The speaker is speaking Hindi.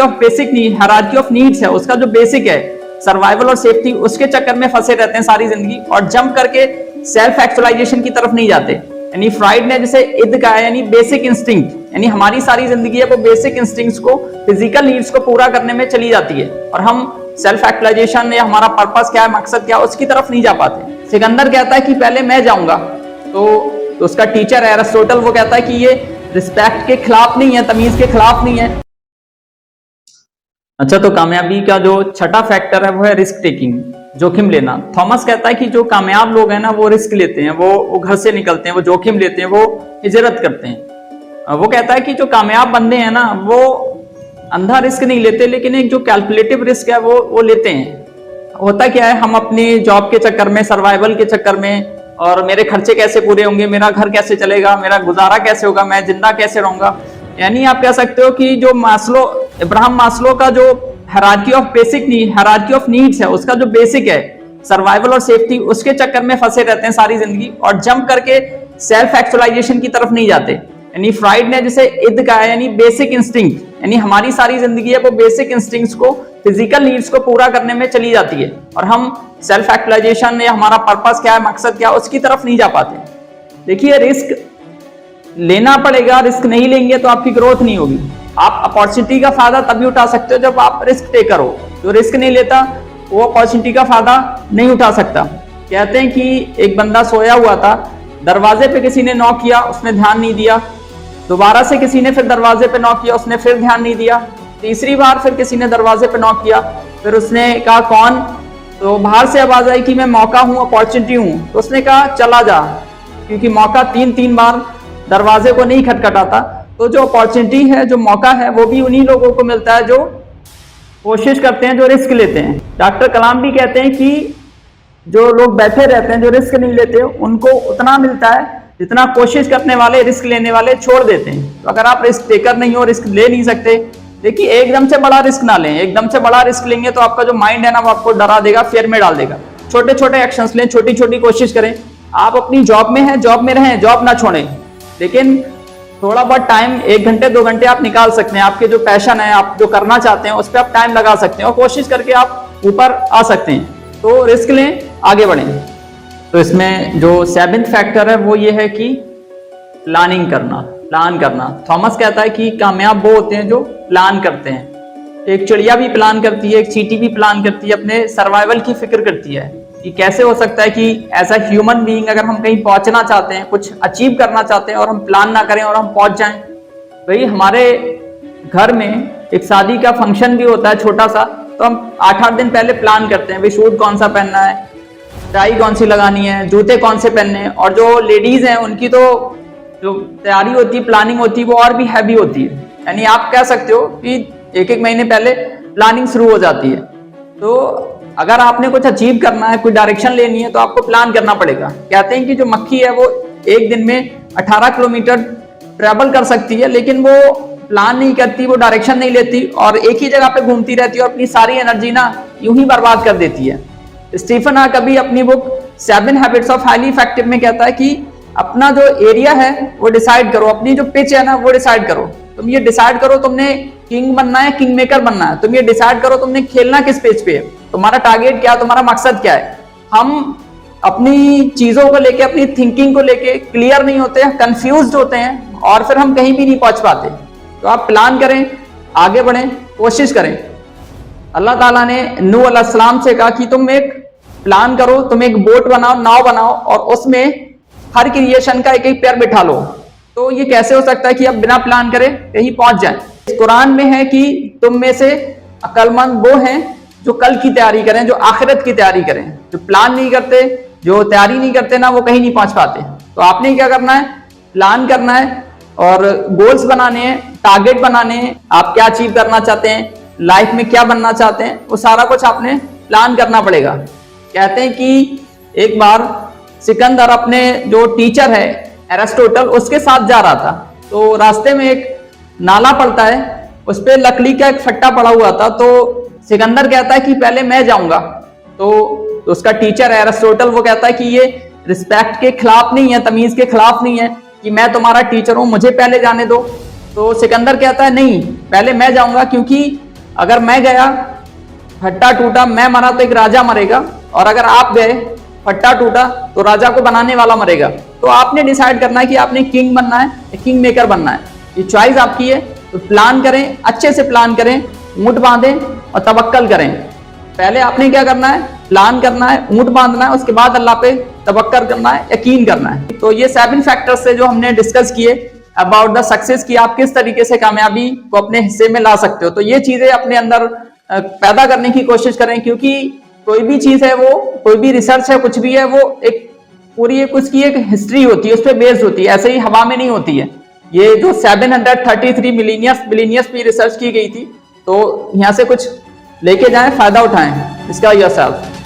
Of basic need, hierarchy of needs है, उसका जो बेसिक है सर्वाइवल और सेफ्टी, उसके चक्कर में फंसे रहते हैं सारी जिंदगी और जंप करके सेल्फ एक्चुअलाइजेशन की तरफ नहीं जाते। यानी फ्राइड ने जैसे इद का है, यानी बेसिक इंस्टिंक्ट, यानी हमारी सारी जिंदगी है वो बेसिक इंस्टिंक्ट्स को, फिजिकल नीड्स को पूरा करने में चली जाती है और हम सेल्फ एक्चुअलाइजेशन या हमारा पर्पस क्या है, मकसद क्या है, उसकी तरफ नहीं जा पाते। सिकंदर कहता है कि पहले मैं जाऊंगा, तो उसका टीचर है एरिस्टोटल, वो कहता है कि ये रिस्पेक्ट के खिलाफ नहीं है, तमीज के खिलाफ नहीं है। अच्छा, तो कामयाबी का जो छठा फैक्टर है वो है रिस्क टेकिंग, जोखिम लेना। थॉमस कहता है कि जो कामयाब लोग हैं ना वो रिस्क लेते हैं, वो घर से निकलते हैं, वो जोखिम लेते हैं, वो हिजरत करते हैं। वो कहता है कि जो कामयाब बंदे हैं ना वो अंधा रिस्क नहीं लेते, लेकिन एक जो कैलकुलेटिव रिस्क है वो लेते हैं। होता क्या है, हम अपनी जॉब के चक्कर में, सर्वाइवल के चक्कर में, और मेरे खर्चे कैसे पूरे होंगे, मेरा घर कैसे चलेगा, मेरा गुजारा कैसे होगा, मैं जिंदा कैसे रहूंगा। यानी आप कह सकते हो कि जो इब्राहिम मास्लो का जो hierarchy of basic need, hierarchy of needs है, उसका जो बेसिक है सर्वाइवल और सेफ्टी, उसके चक्कर में फंसे रहते हैं सारी जिंदगी और जंप करके सेल्फ एक्चुअलाइजेशन की तरफ नहीं जाते। यानी फ्राइड ने जैसे इद का है, यानी बेसिक इंस्टिंक्ट, यानी हमारी सारी जिंदगी है वो बेसिक इंस्टिंक्ट्स को, फिजिकल नीड्स को पूरा करने में चली जाती है और हम सेल्फ एक्चुअलाइजेशन या हमारा पर्पस क्या है, मकसद क्या है, उसकी तरफ नहीं जा पाते। देखिए, रिस्क लेना पड़ेगा, रिस्क नहीं लेंगे तो आपकी ग्रोथ नहीं होगी। आप अपॉर्चुनिटी का फायदा तभी उठा सकते हो जब आप रिस्क टेकर हो। जो रिस्क नहीं लेता वो अपॉर्चुनिटी का फायदा नहीं उठा सकता। कहते हैं कि एक बंदा सोया हुआ था, दरवाजे पे किसी ने नॉक किया, उसने ध्यान नहीं दिया, दोबारा से किसी ने फिर दरवाजे पे नॉक किया, उसने फिर ध्यान नहीं दिया, तीसरी बार फिर किसी ने दरवाजे पे नॉक किया, फिर उसने कहा कौन, तो बाहर से आवाज आई कि मैं मौका हूं, अपॉर्चुनिटी हूं, तो उसने कहा चला जा, क्योंकि मौका तीन बार दरवाजे को नहीं खटखटाता। तो जो अपॉर्चुनिटी है, जो मौका है, वो भी उन्हीं लोगों को मिलता है जो कोशिश करते हैं, जो रिस्क लेते हैं। डॉक्टर कलाम भी कहते हैं कि जो लोग बैठे रहते हैं, जो रिस्क नहीं लेते, उनको उतना मिलता है जितना कोशिश करने वाले, रिस्क लेने वाले छोड़ देते हैं। तो अगर आप रिस्क टेकर नहीं हो, रिस्क ले नहीं सकते, देखिए एकदम से बड़ा रिस्क ना लें। एकदम से बड़ा रिस्क लेंगे तो आपका जो माइंड है ना वो आपको डरा देगा, फियर में डाल देगा। छोटे छोटे एक्शंस लें, छोटी छोटी कोशिश करें। आप अपनी जॉब में हैं, जॉब में रहें, जॉब ना छोड़ें, लेकिन थोड़ा बहुत टाइम, 1 घंटे 2 घंटे आप निकाल सकते हैं। आपके जो पैशन है, आप जो करना चाहते हैं, उस पर आप टाइम लगा सकते हैं और कोशिश करके आप ऊपर आ सकते हैं। तो रिस्क लें, आगे बढ़ें। तो इसमें जो 7th फैक्टर है वो ये है कि प्लानिंग करना, प्लान करना। थॉमस कहता है कि कामयाब वो होते हैं जो प्लान करते हैं। एक चिड़िया भी प्लान करती है, एक चींटी भी प्लान करती है, अपने सर्वाइवल की फिक्र करती है कि कैसे हो सकता है कि एज अ ह्यूमन बीइंग अगर हम कहीं पहुंचना चाहते हैं, कुछ अचीव करना चाहते हैं और हम प्लान ना करें और हम पहुंच जाएं। भाई, हमारे घर में एक शादी का फंक्शन भी होता है छोटा सा, तो हम 8-8 दिन पहले प्लान करते हैं, भाई सूट कौन सा पहनना है, टाई कौन सी लगानी है, जूते कौन से पहनने हैं। और जो लेडीज हैं उनकी तो जो तैयारी होती है, प्लानिंग होती है, वो और भी हैवी होती है। यानी आप कह सकते हो कि 1-1 महीने पहले प्लानिंग शुरू हो जाती है। तो अगर आपने कुछ अचीव करना है, कोई डायरेक्शन लेनी है, तो आपको प्लान करना पड़ेगा। कहते हैं कि जो मक्खी है वो एक दिन में 18 किलोमीटर ट्रेवल कर सकती है, लेकिन वो प्लान नहीं करती, वो डायरेक्शन नहीं लेती और एक ही जगह पे घूमती रहती है और अपनी सारी एनर्जी ना यूं ही बर्बाद कर देती है। स्टीफन कभी अपनी book 7 habits of highly effective में कहता है कि अपना जो एरिया है वो डिसाइड करो, अपनी जो पिच है ना वो डिसाइड करो। तुम ये डिसाइड करो तुमने किंग बनना है, किंग मेकर बनना है। तुम ये डिसाइड करो तुमने खेलना किस पिच पे है, तुम्हारा टारगेट क्या है, तुम्हारा मकसद क्या है। हम अपनी चीजों को लेके, अपनी थिंकिंग को लेके क्लियर नहीं होते हैं, कंफ्यूज्ड होते हैं और फिर हम कहीं भी नहीं पहुंच पाते। तो आप प्लान करें, आगे बढ़ें, कोशिश करें। अल्लाह ताला ने नूह अलैहिस्सलाम से कहा कि तुम एक प्लान करो, तुम एक बोट बनाओ, नाव बनाओ और उसमें हर क्रिएशन का एक पैर बिठा लो। तो ये कैसे हो सकता है कि आप बिना प्लान करे कहीं पहुंच जाएं। इस कुरान में है कि तुम में से अक्लमंद वो हैं जो कल की तैयारी करें, जो आखिरत की तैयारी करें। जो प्लान नहीं करते, जो तैयारी नहीं करते ना, वो कहीं नहीं पहुंच पाते। तो आपने क्या करना है, प्लान करना है और गोल्स बनाने हैं, टारगेट बनाने हैं। आप क्या अचीव करना चाहते हैं, लाइफ में क्या बनना चाहते हैं, वो सारा कुछ आपने प्लान करना पड़ेगा। कहते हैं कि एक बार सिकंदर अपने जो टीचर है एरिस्टोटल, उसके साथ जा रहा था। तो रास्ते में एक नाला पड़ता है, उस पर लकड़ी का एक फट्टा पड़ा हुआ था। तो सिकंदर कहता है कि पहले मैं जाऊंगा। तो उसका टीचर एरिस्टोटल वो कहता है कि ये रिस्पेक्ट के खिलाफ नहीं है, तमीज के खिलाफ नहीं है कि मैं तुम्हारा टीचर हूं, मुझे पहले जाने दो। तो सिकंदर कहता है नहीं, पहले मैं जाऊंगा, क्योंकि अगर मैं गया, फट्टा टूटा, मैं मरा तो एक राजा मरेगा, और अगर आप गए, फट्टा टूटा, तो राजा को बनाने वाला मरेगा। तो आपने डिसाइड करना है कि आपने किंग बनना है या किंग मेकर बनना है, ये चॉइस आपकी है। तो प्लान करें, अच्छे से प्लान करें, ऊंट बांधें और तवक्कल करें। पहले आपने क्या करना है, प्लान करना है, ऊंट बांधना है, उसके बाद अल्लाह पे तवक्कल करना है, यकीन करना है। तो ये 7 फैक्टर्स से जो हमने डिस्कस किए अबाउट द सक्सेस की आप किस तरीके से कामयाबी को अपने हिस्से में ला सकते हो। तो ये चीजें अपने अंदर पैदा करने की कोशिश करें, क्योंकि कोई भी चीज है, वो कोई भी रिसर्च है, कुछ भी है, वो एक पूरी उसकी एक हिस्ट्री होती है, उस पर बेस्ड होती है, ऐसे ही हवा में नहीं होती है। ये जो 733 मिलीनियर्स पे रिसर्च की गई थी, तो यहाँ से कुछ लेके जाएं, फायदा उठाएं इसका योरसेल्फ।